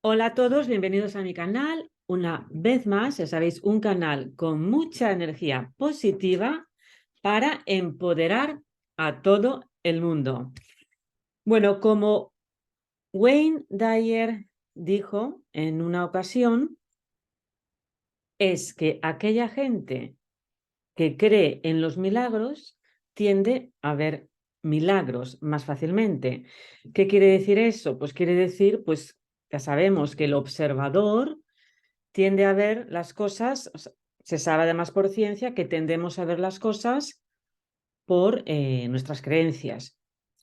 Hola a todos, bienvenidos a mi canal. Una vez más, ya sabéis, un canal con mucha energía positiva para empoderar a todo el mundo. Bueno, como Wayne Dyer dijo en una ocasión, es que aquella gente que cree en los milagros tiende a ver milagros más fácilmente. ¿Qué quiere decir eso? Pues quiere decir, pues ya sabemos que el observador tiende a ver las cosas, o sea, se sabe además por ciencia que tendemos a ver las cosas por nuestras creencias.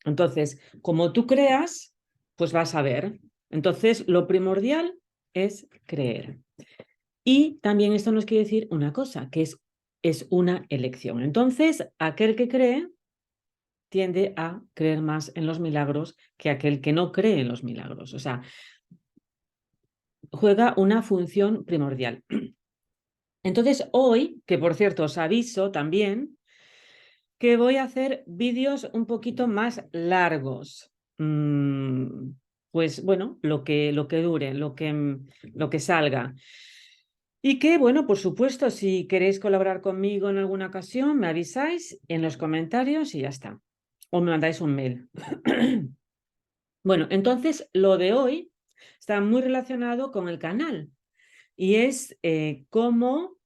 Entonces, como tú creas, pues vas a ver. Entonces, lo primordial es creer. Y también esto nos quiere decir una cosa, que es una elección. Entonces, aquel que cree tiende a creer más en los milagros que aquel que no cree en los milagros. O sea, juega una función primordial. Entonces, hoy, que por cierto os aviso también, que voy a hacer vídeos un poquito más largos. Pues bueno, lo que dure, lo que salga. Y que, bueno, por supuesto, si queréis colaborar conmigo en alguna ocasión, me avisáis en los comentarios y ya está. O me mandáis un mail. Bueno, entonces lo de hoy está muy relacionado con el canal y es cómo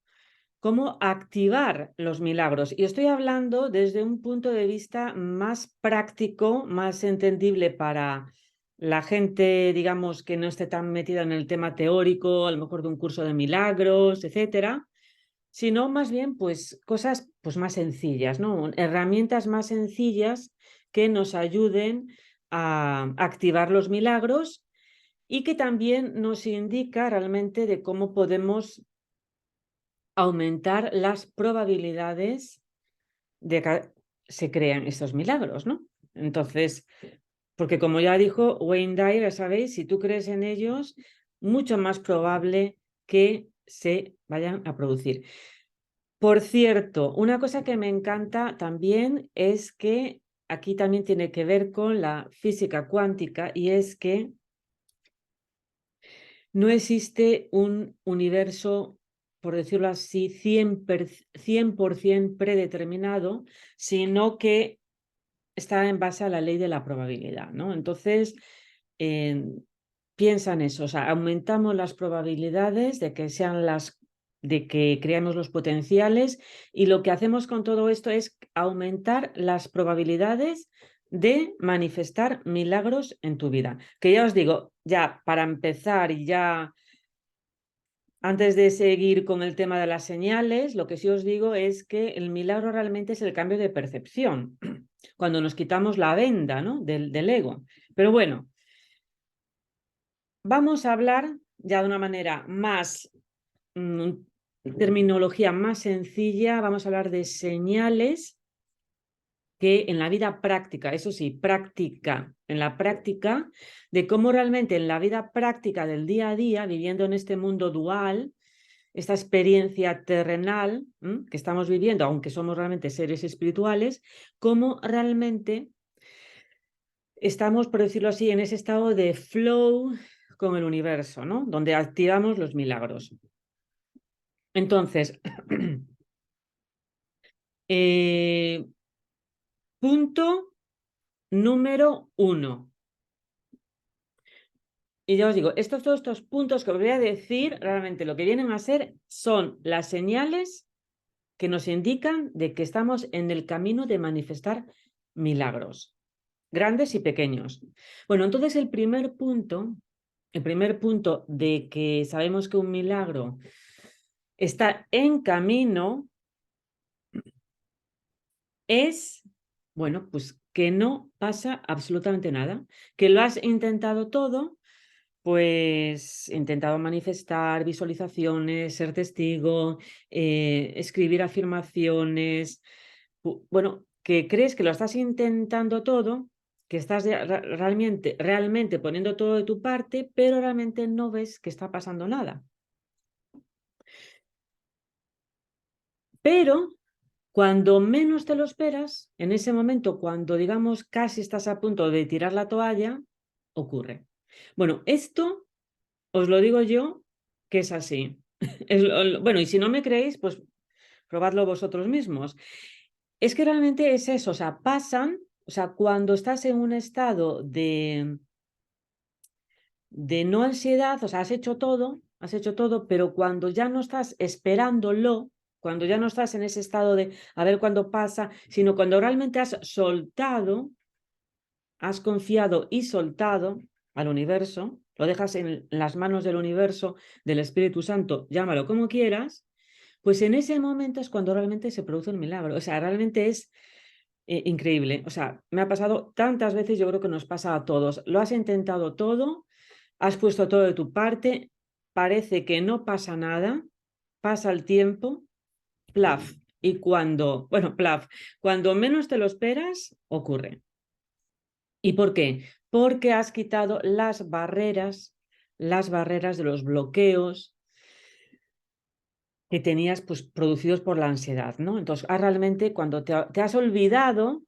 activar los milagros. Y estoy hablando desde un punto de vista más práctico, más entendible para la gente, digamos, que no esté tan metida en el tema teórico, a lo mejor de un curso de milagros, etcétera, sino más bien, pues, cosas pues, más sencillas, ¿no? Herramientas más sencillas que nos ayuden a activar los milagros y que también nos indica realmente de cómo podemos aumentar las probabilidades de que se crean estos milagros, ¿no? Entonces, porque como ya dijo Wayne Dyer, ya sabéis, si tú crees en ellos, mucho más probable que se vayan a producir. Por cierto, una cosa que me encanta también es que aquí también tiene que ver con la física cuántica y es que no existe un universo, por decirlo así, 100% predeterminado, sino que está en base a la ley de la probabilidad, ¿no? Entonces, eh, piensa en eso, o sea, aumentamos las probabilidades de que de que creamos los potenciales y lo que hacemos con todo esto es aumentar las probabilidades de manifestar milagros en tu vida. Que ya os digo, ya para empezar y ya antes de seguir con el tema de las señales, lo que sí os digo es que el milagro realmente es el cambio de percepción, cuando nos quitamos la venda, ¿no? del ego. Pero bueno, vamos a hablar ya de una manera más, terminología más sencilla, vamos a hablar de señales que en la vida práctica, eso sí, práctica, en la práctica, de cómo realmente en la vida práctica del día a día, viviendo en este mundo dual, esta experiencia terrenal que estamos viviendo, aunque somos realmente seres espirituales, cómo realmente estamos, por decirlo así, en ese estado de flow con el universo, ¿no? Donde activamos los milagros. Entonces, punto número 1. Y ya os digo, todos estos puntos que os voy a decir, realmente lo que vienen a ser son las señales que nos indican de que estamos en el camino de manifestar milagros, grandes y pequeños. Bueno, entonces el primer punto de que sabemos que un milagro está en camino es, bueno, pues que no pasa absolutamente nada, que lo has intentado todo, pues intentado manifestar visualizaciones, ser testigo, escribir afirmaciones, bueno, que crees que lo estás intentando todo, que estás realmente poniendo todo de tu parte, pero realmente no ves que está pasando nada. Pero cuando menos te lo esperas, en ese momento, cuando digamos casi estás a punto de tirar la toalla, ocurre. Bueno, esto os lo digo yo que es así. Bueno, y si no me creéis, pues probadlo vosotros mismos. Es que realmente es eso, o sea, pasan, o sea, cuando estás en un estado de no ansiedad, o sea, has hecho todo, pero cuando ya no estás esperándolo, cuando ya no estás en ese estado de a ver cuándo pasa, sino cuando realmente has soltado, has confiado y soltado al universo, lo dejas en las manos del universo, del Espíritu Santo, llámalo como quieras, pues en ese momento es cuando realmente se produce el milagro. O sea, realmente es increíble. O sea, me ha pasado tantas veces, yo creo que nos pasa a todos. Lo has intentado todo, has puesto todo de tu parte, parece que no pasa nada, pasa el tiempo, plaf. Y cuando, bueno, plaf, cuando menos te lo esperas, ocurre. ¿Y por qué? Porque has quitado las barreras de los bloqueos que tenías pues, producidos por la ansiedad, ¿no? Entonces, realmente cuando te has olvidado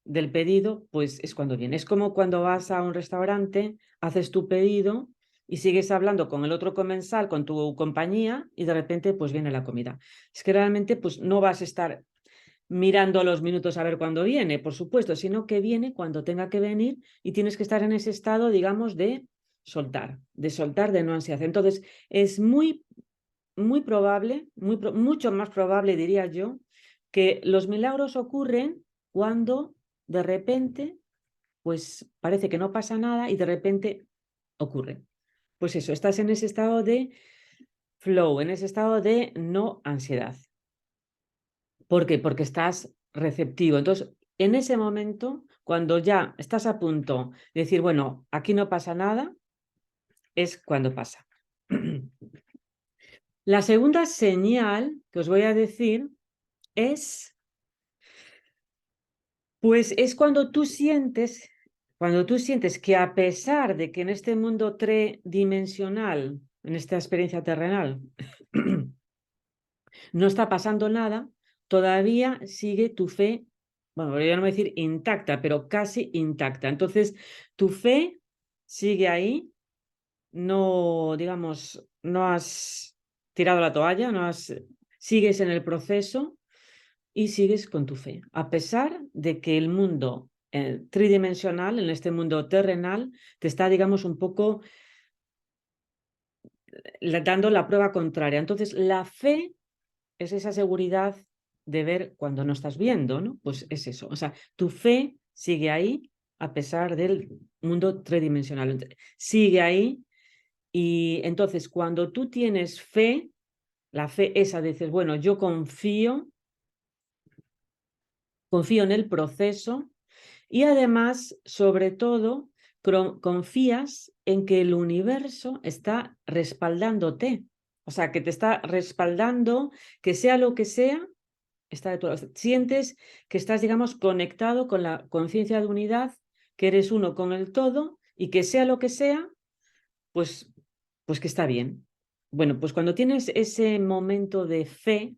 del pedido, pues es cuando viene. Es como cuando vas a un restaurante, haces tu pedido y sigues hablando con el otro comensal, con tu compañía, y de repente pues viene la comida. Es que realmente pues no vas a estar mirando los minutos a ver cuándo viene, por supuesto, sino que viene cuando tenga que venir y tienes que estar en ese estado, digamos, de soltar, de no ansiedad. Entonces, es muy probable, mucho más probable, diría yo, que los milagros ocurren cuando de repente, pues parece que no pasa nada y de repente ocurre. Pues eso, estás en ese estado de flow, en ese estado de no ansiedad. ¿Por qué? Porque estás receptivo. Entonces, en ese momento, cuando ya estás a punto de decir, bueno, aquí no pasa nada, es cuando pasa. La segunda señal que os voy a decir es, pues es cuando tú sientes que a pesar de que en este mundo tridimensional, en esta experiencia terrenal, no está pasando nada, todavía sigue tu fe, bueno, yo no voy a decir intacta, pero casi intacta. Entonces, tu fe sigue ahí, no, digamos, no has tirado la toalla, sigues en el proceso y sigues con tu fe, a pesar de que el mundo tridimensional, en este mundo terrenal, te está, digamos, un poco dando la prueba contraria. Entonces, la fe es esa seguridad de ver cuando no estás viendo, ¿no? Pues es eso. O sea, tu fe sigue ahí a pesar del mundo tridimensional. Sigue ahí y entonces cuando tú tienes fe, la fe esa, dices, bueno, yo confío en el proceso y además, sobre todo, confías en que el universo está respaldándote. O sea, que te está respaldando, que sea lo que sea, está de tu lado. Sientes que estás, digamos, conectado con la conciencia de unidad, que eres uno con el todo y que sea lo que sea, pues, pues que está bien. Bueno, pues cuando tienes ese momento de fe,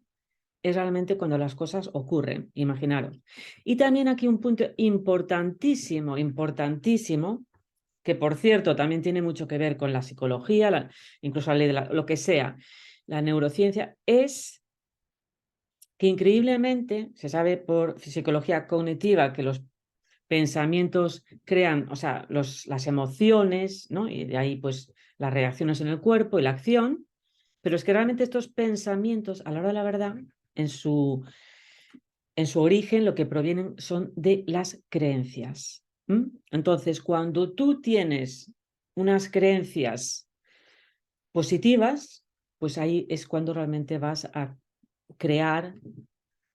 es realmente cuando las cosas ocurren, imaginaros. Y también aquí un punto importantísimo, importantísimo, que por cierto también tiene mucho que ver con la psicología, incluso la ley de lo que sea, la neurociencia, es que increíblemente se sabe por psicología cognitiva que los pensamientos crean, o sea, las emociones, ¿no? Y de ahí pues las reacciones en el cuerpo y la acción, pero es que realmente estos pensamientos, a la hora de la verdad, en su origen lo que provienen son de las creencias. Entonces, cuando tú tienes unas creencias positivas, pues ahí es cuando realmente vas a crear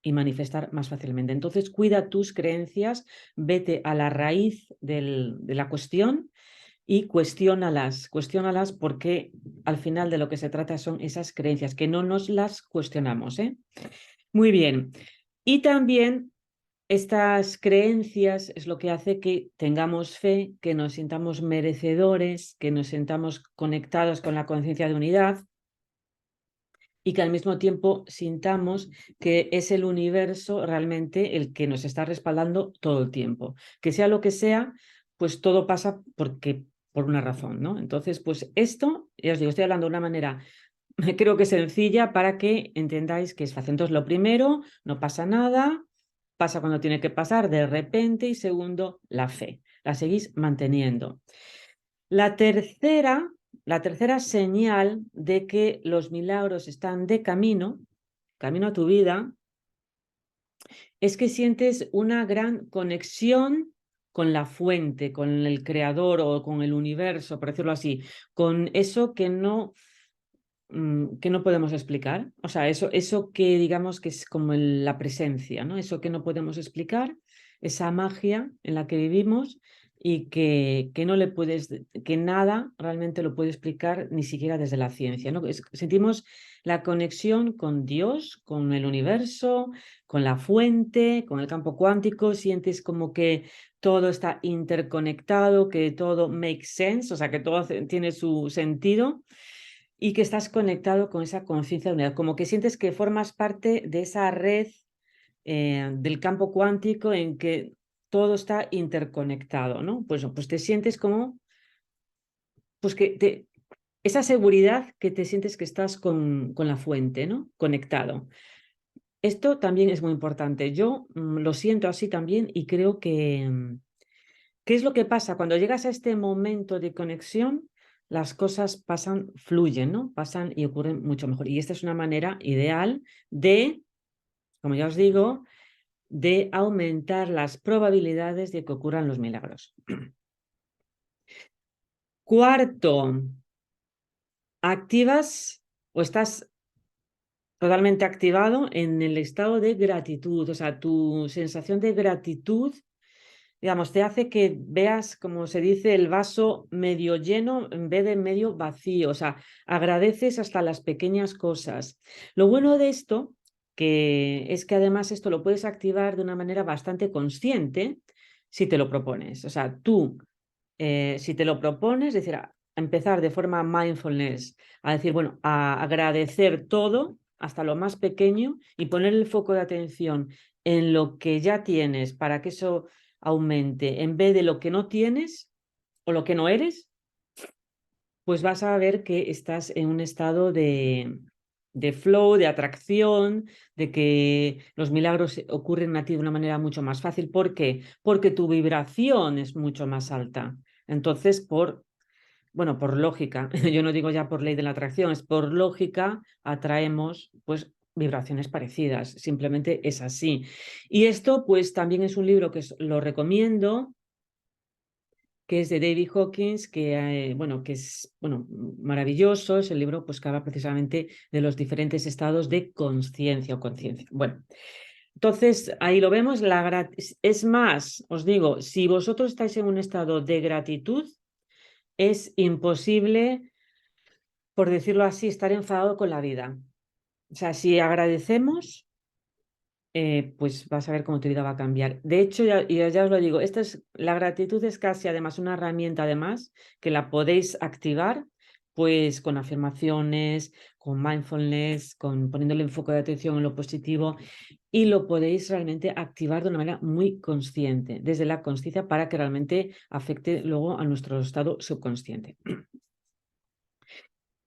y manifestar más fácilmente. Entonces, cuida tus creencias, vete a la raíz de la cuestión y cuestiónalas porque al final de lo que se trata son esas creencias, que no nos las cuestionamos. Muy bien. Y también estas creencias es lo que hace que tengamos fe, que nos sintamos merecedores, que nos sintamos conectados con la conciencia de unidad y que al mismo tiempo sintamos que es el universo realmente el que nos está respaldando todo el tiempo. Que sea lo que sea, pues todo pasa porque por una razón, ¿no? Entonces, pues esto, ya os digo, estoy hablando de una manera creo que sencilla para que entendáis que es fácil. Entonces, lo primero, no pasa nada, pasa cuando tiene que pasar de repente, y segundo, la fe. La seguís manteniendo. La tercera señal de que los milagros están de camino a tu vida, es que sientes una gran conexión con la fuente, con el creador o con el universo, por decirlo así, con eso que no podemos explicar. O sea, eso que digamos que es como la presencia, ¿no? Eso que no podemos explicar, esa magia en la que vivimos y que no le puedes, que nada realmente lo puede explicar, ni siquiera desde la ciencia, ¿no? Sentimos la conexión con Dios, con el universo, con la fuente, con el campo cuántico, sientes como que todo está interconectado, que todo makes sense, o sea, que todo tiene su sentido y que estás conectado con esa conciencia de unidad, como que sientes que formas parte de esa red del campo cuántico en que todo está interconectado, ¿no? Pues te sientes como, pues esa seguridad que te sientes que estás con la fuente, ¿no? Conectado. Esto también es muy importante. Yo lo siento así también y creo que, ¿qué es lo que pasa? Cuando llegas a este momento de conexión, las cosas pasan, fluyen, ¿no? Pasan y ocurren mucho mejor. Y esta es una manera ideal de, como ya os digo, de aumentar las probabilidades de que ocurran los milagros. Cuarto, activas o estás totalmente activado en el estado de gratitud, o sea, tu sensación de gratitud, digamos, te hace que veas, como se dice, el vaso medio lleno en vez de medio vacío, o sea, agradeces hasta las pequeñas cosas. Lo bueno de esto es que además esto lo puedes activar de una manera bastante consciente si te lo propones. O sea, tú, si te lo propones, es decir, a empezar de forma mindfulness, a decir, bueno, a agradecer todo, hasta lo más pequeño, y poner el foco de atención en lo que ya tienes para que eso aumente, en vez de lo que no tienes o lo que no eres, pues vas a ver que estás en un estado de flow, de atracción, de que los milagros ocurren a ti de una manera mucho más fácil. ¿Por qué? Porque tu vibración es mucho más alta. Entonces, por lógica, yo no digo ya por ley de la atracción, es por lógica, atraemos pues vibraciones parecidas, simplemente es así. Y esto pues también es un libro que lo recomiendo, que es de David Hawkins, que es maravilloso, es el libro pues que habla precisamente de los diferentes estados de conciencia o conciencia. Bueno, entonces ahí lo vemos, es más, os digo, si vosotros estáis en un estado de gratitud, es imposible, por decirlo así, estar enfadado con la vida. O sea, si agradecemos, pues vas a ver cómo tu vida va a cambiar. De hecho, ya os lo digo, la gratitud es casi además una herramienta además que la podéis activar pues con afirmaciones, con mindfulness, con poniéndole enfoque de atención en lo positivo, y lo podéis realmente activar de una manera muy consciente, desde la conciencia, para que realmente afecte luego a nuestro estado subconsciente.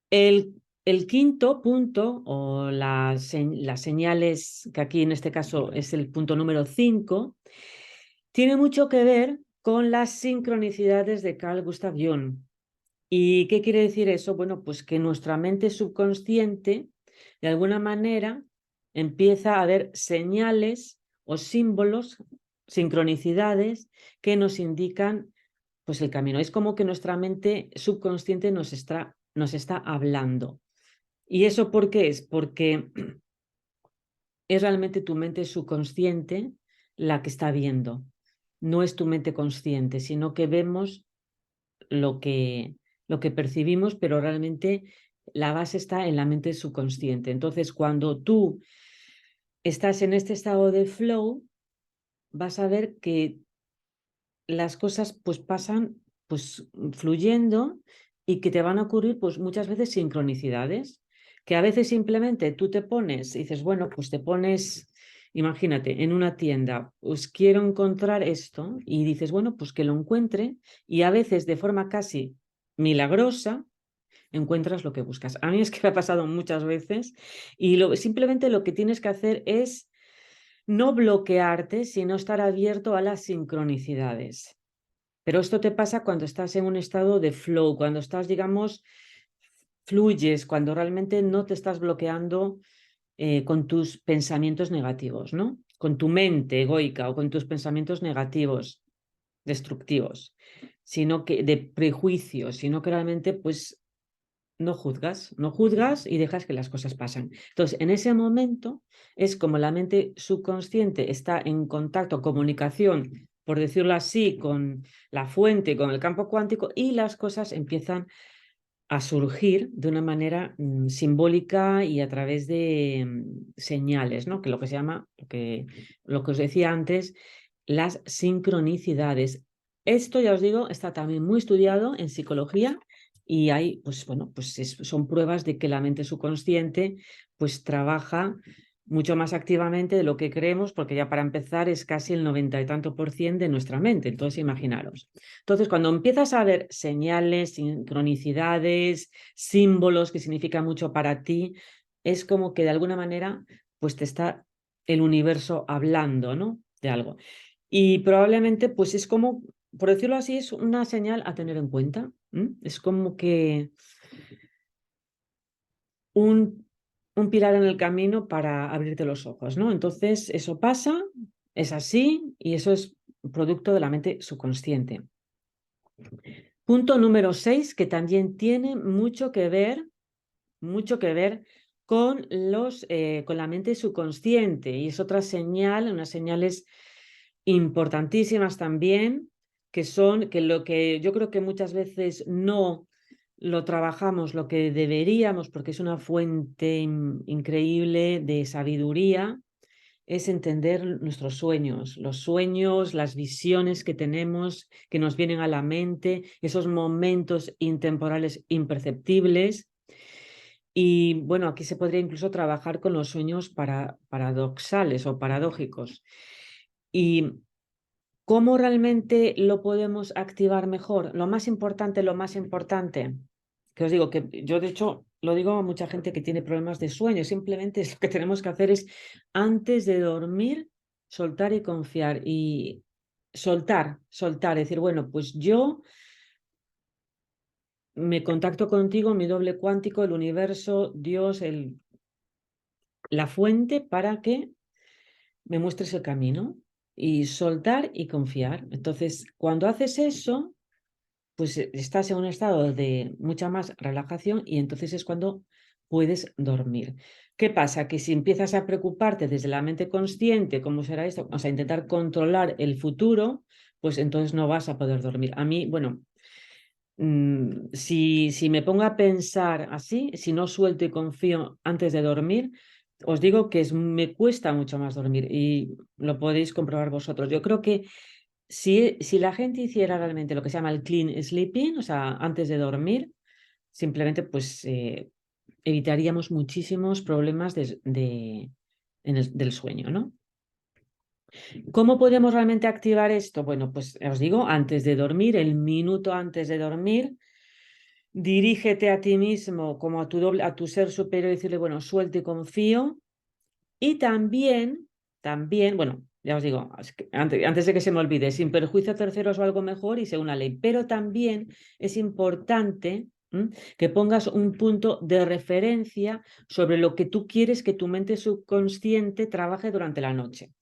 El quinto punto, o las señales, que aquí en este caso es el punto número 5, tiene mucho que ver con las sincronicidades de Carl Gustav Jung. ¿Y qué quiere decir eso? Bueno, pues que nuestra mente subconsciente, de alguna manera, empieza a ver señales o símbolos, sincronicidades, que nos indican pues el camino. Es como que nuestra mente subconsciente nos está hablando. ¿Y eso por qué es? Porque es realmente tu mente subconsciente la que está viendo. No es tu mente consciente, sino que vemos lo que percibimos, pero realmente la base está en la mente subconsciente. Entonces, cuando tú estás en este estado de flow, vas a ver que las cosas pues pasan pues fluyendo, y que te van a ocurrir pues muchas veces sincronicidades, que a veces simplemente tú te pones y dices, bueno, pues te pones imagínate, en una tienda, pues quiero encontrar esto y dices, bueno, pues que lo encuentre y a veces de forma casi milagrosa encuentras lo que buscas. A mí es que me ha pasado muchas veces y simplemente lo que tienes que hacer es no bloquearte, sino estar abierto a las sincronicidades. Pero esto te pasa cuando estás en un estado de flow, cuando estás, digamos, fluyes, cuando realmente no te estás bloqueando con tus pensamientos negativos, ¿no? Con tu mente egoica o con tus pensamientos negativos, destructivos, sino que de prejuicios, sino que realmente pues no juzgas, no juzgas y dejas que las cosas pasen. Entonces, en ese momento es como la mente subconsciente está en contacto, comunicación, por decirlo así, con la fuente, con el campo cuántico y las cosas empiezan a surgir de una manera simbólica y a través de señales, ¿no? Que lo que se llama, lo que os decía antes, las sincronicidades. Esto, ya os digo, está también muy estudiado en psicología y hay, pues bueno, pues son pruebas de que la mente subconsciente pues trabaja mucho más activamente de lo que creemos, porque ya para empezar es casi el 90 y tanto por ciento de nuestra mente, entonces imaginaros. Entonces, cuando empiezas a ver señales, sincronicidades, símbolos que significan mucho para ti, es como que de alguna manera pues te está el universo hablando, ¿no? De algo. Y probablemente pues es como, por decirlo así, es una señal a tener en cuenta. Es como que un pilar en el camino para abrirte los ojos, ¿no? Entonces, eso pasa, es así y eso es producto de la mente subconsciente. Punto número 6, que también tiene mucho que ver con con la mente subconsciente y es otra señal, unas señales importantísimas también, que son que lo que yo creo que muchas veces no lo trabajamos lo que deberíamos, porque es una fuente increíble de sabiduría, es entender nuestros sueños, los sueños, las visiones que tenemos, que nos vienen a la mente, esos momentos intemporales imperceptibles. Y bueno, aquí se podría incluso trabajar con los sueños paradoxales o paradójicos. ¿Y cómo realmente lo podemos activar mejor? Lo más importante, que os digo que yo de hecho lo digo a mucha gente que tiene problemas de sueño, simplemente lo que tenemos que hacer es antes de dormir, soltar y confiar y soltar, decir, bueno, pues yo me contacto contigo, mi doble cuántico, el universo, Dios, la fuente para que me muestres el camino y soltar y confiar. Entonces, cuando haces eso, pues estás en un estado de mucha más relajación y entonces es cuando puedes dormir. ¿Qué pasa? Que si empiezas a preocuparte desde la mente consciente, ¿cómo será esto? O sea, intentar controlar el futuro, pues entonces no vas a poder dormir. A mí, bueno, si me pongo a pensar así, si no suelto y confío antes de dormir, os digo que me cuesta mucho más dormir y lo podéis comprobar vosotros. Yo creo que si la gente hiciera realmente lo que se llama el clean sleeping, o sea, antes de dormir, simplemente pues evitaríamos muchísimos problemas del sueño, ¿no? ¿Cómo podemos realmente activar esto? Bueno, pues os digo, antes de dormir, el minuto antes de dormir, dirígete a ti mismo como a tu ser superior y decirle, bueno, suelto y confío. Y también, bueno, ya os digo, antes de que se me olvide, sin perjuicio a terceros o algo mejor y según la ley, pero también es importante que pongas un punto de referencia sobre lo que tú quieres que tu mente subconsciente trabaje durante la noche.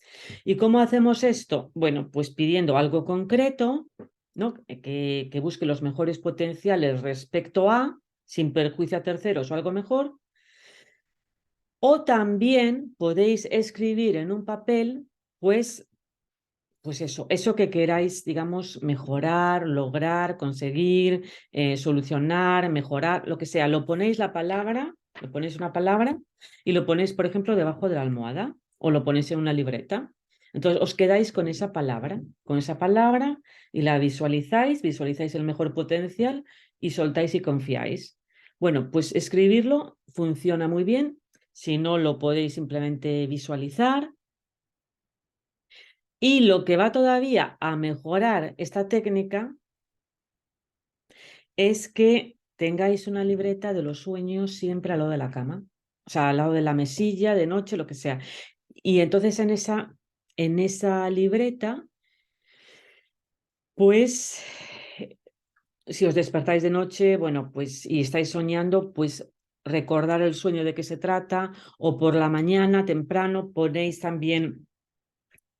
¿Y cómo hacemos esto? Bueno, pues pidiendo algo concreto, ¿no? Que busque los mejores potenciales respecto a, sin perjuicio a terceros o algo mejor. O también podéis escribir en un papel, pues eso que queráis, digamos, mejorar, lograr, conseguir, solucionar, mejorar, lo que sea. Lo ponéis lo ponéis una palabra y lo ponéis, por ejemplo, debajo de la almohada o lo ponéis en una libreta. Entonces os quedáis con esa palabra y la visualizáis el mejor potencial y soltáis y confiáis. Bueno, pues escribirlo funciona muy bien. Si no, lo podéis simplemente visualizar Y lo que va todavía a mejorar esta técnica es que tengáis una libreta de los sueños siempre al lado de la cama, o sea, al lado de la mesilla, de noche, lo que sea. Y entonces en esa libreta, pues, si os despertáis de noche, bueno, pues, y estáis soñando, pues recordar el sueño de qué se trata, o por la mañana temprano ponéis también,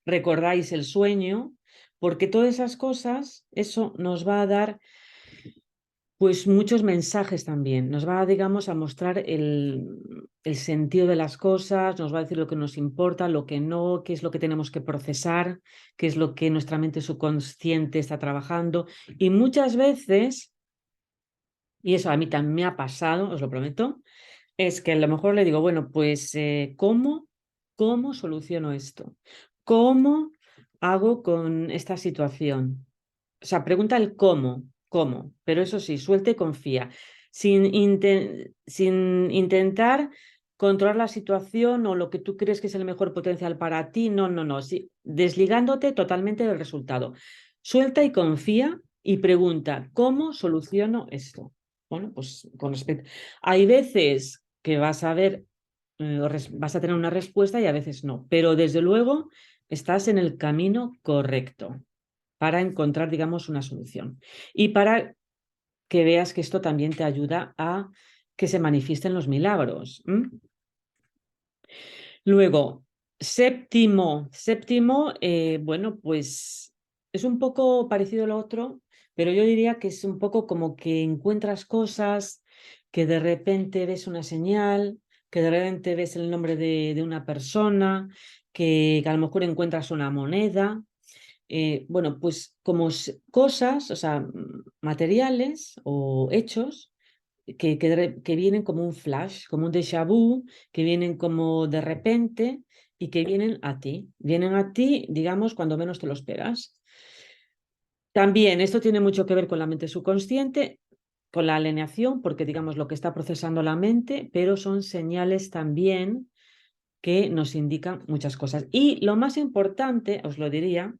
recordáis el sueño, porque todas esas cosas, eso nos va a dar pues muchos mensajes también. Nos va, digamos, a mostrar el sentido de las cosas, nos va a decir lo que nos importa, lo que no, qué es lo que tenemos que procesar, qué es lo que nuestra mente subconsciente está trabajando. Y muchas veces, y eso a mí también me ha pasado, os lo prometo, es que a lo mejor le digo, bueno, pues, ¿cómo soluciono esto? ¿Cómo hago con esta situación? O sea, pregunta el cómo, pero eso sí, suelta y confía, sin intentar controlar la situación o lo que tú crees que es el mejor potencial para ti, no, sí, desligándote totalmente del resultado. Suelta y confía y pregunta, ¿cómo soluciono esto? Bueno, pues con respecto. Hay veces que vas a ver, vas a tener una respuesta y a veces no, pero desde luego estás en el camino correcto para encontrar, digamos, una solución. Y para que veas que esto también te ayuda a que se manifiesten los milagros. Luego, séptimo, bueno, pues es un poco parecido al otro, pero yo diría que es un poco como que encuentras cosas, que de repente ves una señal, que de repente ves el nombre de una persona, que a lo mejor encuentras una moneda. Bueno, pues como cosas, o sea, materiales o hechos que vienen como un flash, como un déjà vu, que vienen como de repente y que vienen a ti. Vienen a ti, digamos, cuando menos te lo esperas. También esto tiene mucho que ver con la mente subconsciente, con la alineación, porque digamos lo que está procesando la mente, pero son señales también que nos indican muchas cosas. Y lo más importante, os lo diría,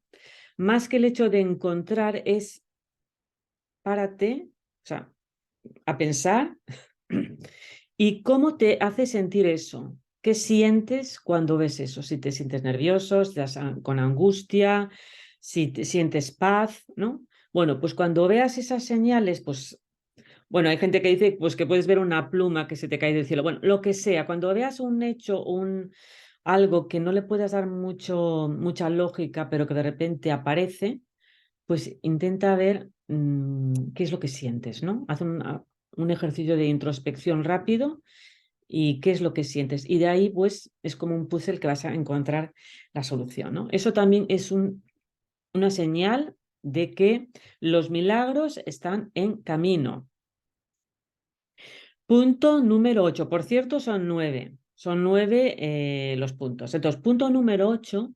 más que el hecho de encontrar es párate, o sea, a pensar y cómo te hace sentir eso. ¿Qué sientes cuando ves eso? Si te sientes nervioso, si estás con angustia, si te sientes paz, ¿no? Bueno, pues cuando veas esas señales, pues, bueno, hay gente que dice pues que puedes ver una pluma que se te cae del cielo. Bueno, lo que sea, cuando veas un hecho, algo que no le puedas dar mucha lógica, pero que de repente aparece, pues intenta ver qué es lo que sientes, ¿no? Haz un ejercicio de introspección rápido y qué es lo que sientes. Y de ahí, pues, es como un puzzle que vas a encontrar la solución, ¿no? Eso también es una señal de que los milagros están en camino. Punto número 8. Por cierto, son 9. Son 9 los puntos. Entonces, punto número 8.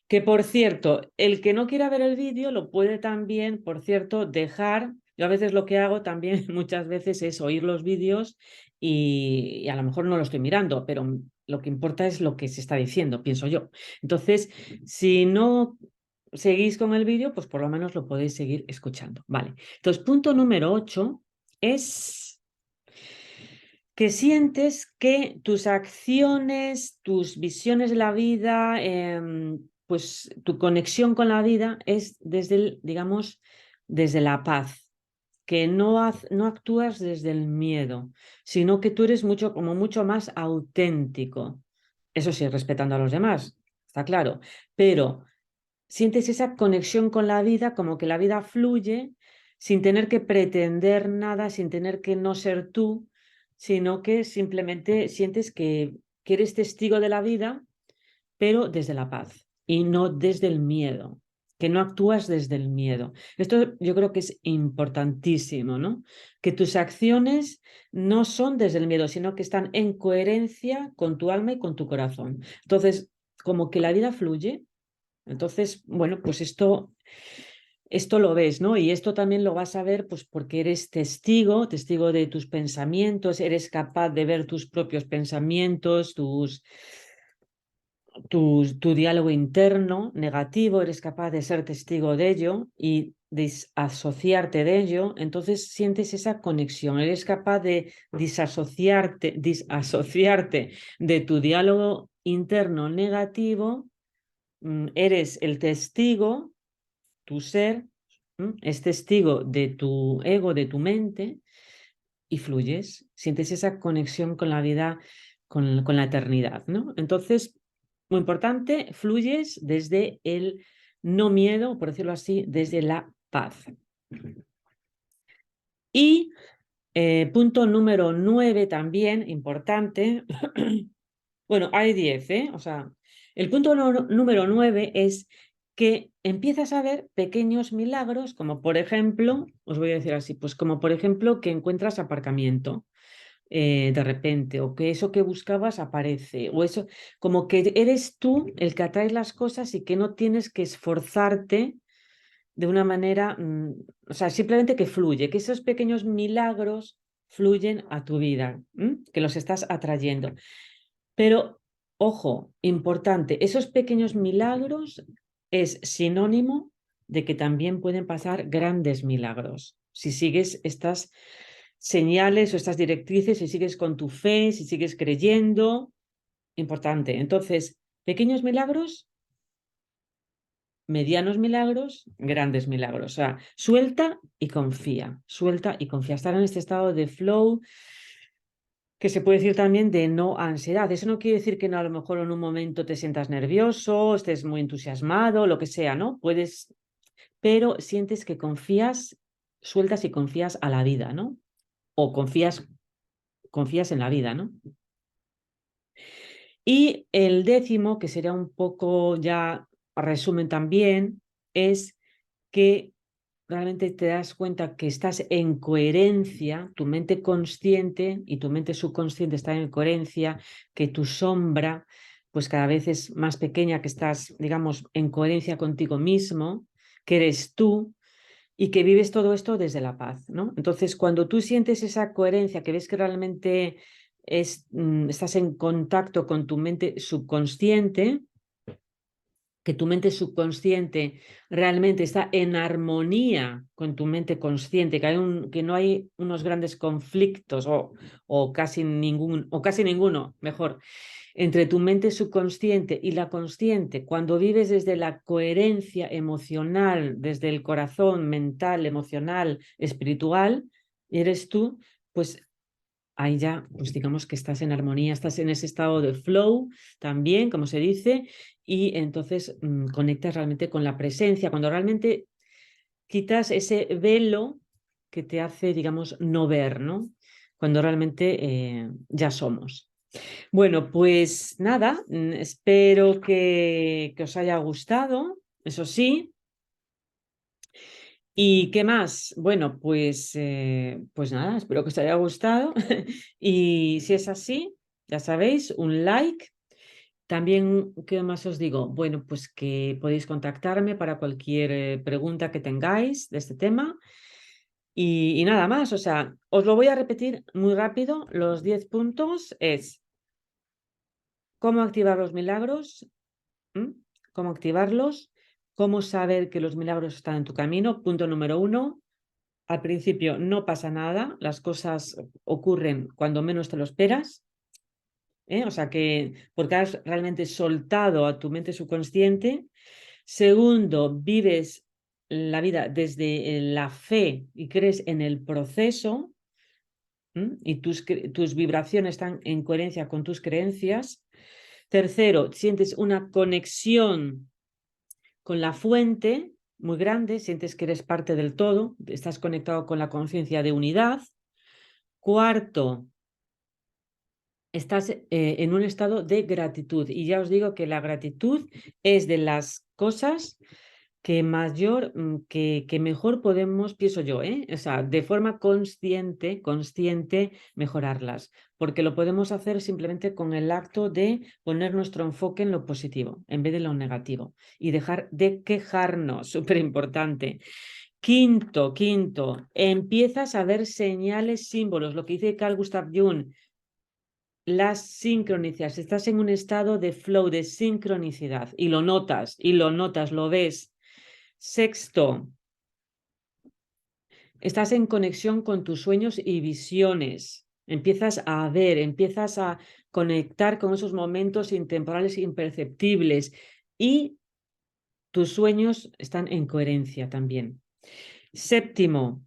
Que por cierto, el que no quiera ver el vídeo lo puede también, por cierto, dejar. Yo a veces lo que hago también muchas veces es oír los vídeos y a lo mejor no lo estoy mirando, pero lo que importa es lo que se está diciendo, pienso yo. Entonces, si no seguís con el vídeo, pues por lo menos lo podéis seguir escuchando. Vale. Entonces, punto número 8 es que sientes que tus acciones, tus visiones de la vida, pues tu conexión con la vida es desde digamos, desde la paz, que no actúas desde el miedo, sino que tú eres como mucho más auténtico. Eso sí, respetando a los demás, está claro, pero sientes esa conexión con la vida, como que la vida fluye sin tener que pretender nada, sin tener que no ser tú, sino que simplemente sientes que eres testigo de la vida, pero desde la paz y no desde el miedo, que no actúas desde el miedo. Esto yo creo que es importantísimo, ¿no? Que tus acciones no son desde el miedo, sino que están en coherencia con tu alma y con tu corazón. Entonces, como que la vida fluye. Entonces, bueno, pues esto lo ves, ¿no? Y esto también lo vas a ver pues porque eres testigo de tus pensamientos, eres capaz de ver tus propios pensamientos, tu diálogo interno negativo, eres capaz de ser testigo de ello y disasociarte de ello, entonces sientes esa conexión, eres capaz de disasociarte de tu diálogo interno negativo, eres el testigo, tu ser, es testigo de tu ego, de tu mente, y fluyes, sientes esa conexión con la vida, con la eternidad, ¿no? Entonces, muy importante, fluyes desde el no miedo, por decirlo así, desde la paz. Y punto número 9 también, importante. Bueno, hay 10, ¿eh? O sea, el punto número 9 es que empiezas a ver pequeños milagros, como por ejemplo, os voy a decir así, pues como por ejemplo que encuentras aparcamiento. De repente, o que eso que buscabas aparece, o eso, como que eres tú el que atrae las cosas y que no tienes que esforzarte de una manera, o sea, simplemente que fluye, que esos pequeños milagros fluyen a tu vida, que los estás atrayendo. Pero, ojo, importante, esos pequeños milagros es sinónimo de que también pueden pasar grandes milagros. Si sigues estas señales o estas directrices, si sigues con tu fe, si sigues creyendo, importante. Entonces, pequeños milagros, medianos milagros, grandes milagros. O sea, suelta y confía, suelta y confía. Estar en este estado de flow, que se puede decir también de no ansiedad. Eso no quiere decir que no, a lo mejor en un momento te sientas nervioso, estés muy entusiasmado, lo que sea, ¿no? Puedes, pero sientes que confías, sueltas y confías a la vida, ¿no? O confías en la vida, ¿no? Y el 10º, que sería un poco ya resumen también, es que realmente te das cuenta que estás en coherencia, tu mente consciente y tu mente subconsciente están en coherencia, que tu sombra pues cada vez es más pequeña, que estás, digamos, en coherencia contigo mismo, que eres tú y que vives todo esto desde la paz, ¿no? Entonces, cuando tú sientes esa coherencia, que ves que realmente estás en contacto con tu mente subconsciente, que tu mente subconsciente realmente está en armonía con tu mente consciente, que no hay unos grandes conflictos o casi ninguno, mejor, entre tu mente subconsciente y la consciente, cuando vives desde la coherencia emocional, desde el corazón mental, emocional, espiritual, eres tú, pues ahí ya, pues digamos que estás en armonía, estás en ese estado de flow también, como se dice, y entonces conectas realmente con la presencia, cuando realmente quitas ese velo que te hace, digamos, no ver, ¿no? Cuando realmente ya somos. Bueno, pues nada, espero que os haya gustado, eso sí. ¿Y qué más? Bueno, pues nada, espero que os haya gustado. Y si es así, ya sabéis, un like. También, ¿qué más os digo? Bueno, pues que podéis contactarme para cualquier pregunta que tengáis de este tema. Y nada más, o sea, os lo voy a repetir muy rápido. Los 10 puntos es cómo activar los milagros, cómo activarlos, cómo saber que los milagros están en tu camino. Punto número 1. Al principio no pasa nada, las cosas ocurren cuando menos te lo esperas, ¿eh? O sea que porque has realmente soltado a tu mente subconsciente. Segundo, vives la vida desde la fe y crees en el proceso, y tus vibraciones están en coherencia con tus creencias. Tercero, sientes una conexión con la fuente muy grande, sientes que eres parte del todo, estás conectado con la conciencia de unidad. Cuarto, estás en un estado de gratitud. Y ya os digo que la gratitud es de las cosas que que mejor podemos, pienso yo, o sea, de forma consciente mejorarlas, porque lo podemos hacer simplemente con el acto de poner nuestro enfoque en lo positivo en vez de lo negativo y dejar de quejarnos, súper importante. Quinto, empiezas a ver señales, símbolos, lo que dice Carl Gustav Jung. las sincronicidades. Estás en un estado de flow, de sincronicidad, y lo notas, lo ves. Sexto, estás en conexión con tus sueños y visiones. Empiezas a ver, empiezas a conectar con esos momentos intemporales imperceptibles y tus sueños están en coherencia también. Séptimo,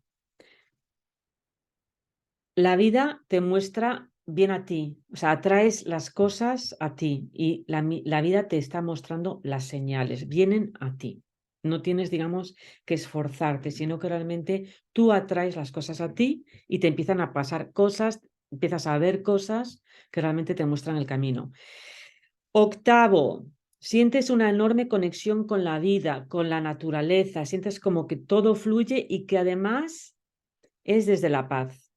la vida te muestra bien a ti, o sea, atraes las cosas a ti y la vida te está mostrando las señales, vienen a ti. No tienes, digamos, que esforzarte, sino que realmente tú atraes las cosas a ti y te empiezan a pasar cosas, empiezas a ver cosas que realmente te muestran el camino. Octavo, sientes una enorme conexión con la vida, con la naturaleza, sientes como que todo fluye y que además es desde la paz.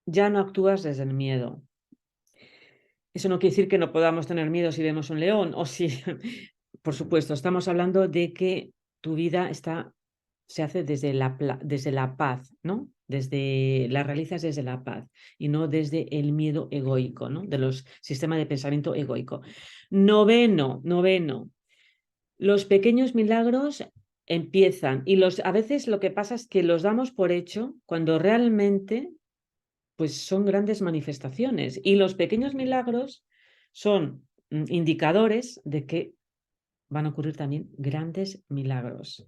Ya no actúas desde el miedo. Eso no quiere decir que no podamos tener miedo si vemos un león o si, por supuesto, estamos hablando de que tu vida se hace desde la paz, ¿no? La realizas desde la paz y no desde el miedo egoico, ¿no? De los sistemas de pensamiento egoico. Noveno, los pequeños milagros empiezan y a veces lo que pasa es que los damos por hecho cuando realmente pues son grandes manifestaciones y los pequeños milagros son indicadores de que van a ocurrir también grandes milagros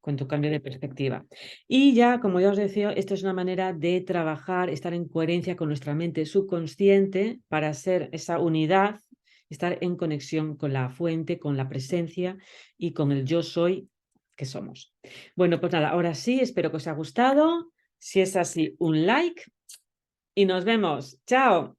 con tu cambio de perspectiva. Y ya, como ya os decía, esto es una manera de trabajar, estar en coherencia con nuestra mente subconsciente para ser esa unidad, estar en conexión con la fuente, con la presencia y con el yo soy que somos. Bueno, pues nada, ahora sí, espero que os haya gustado. Si es así, un like y nos vemos. ¡Chao!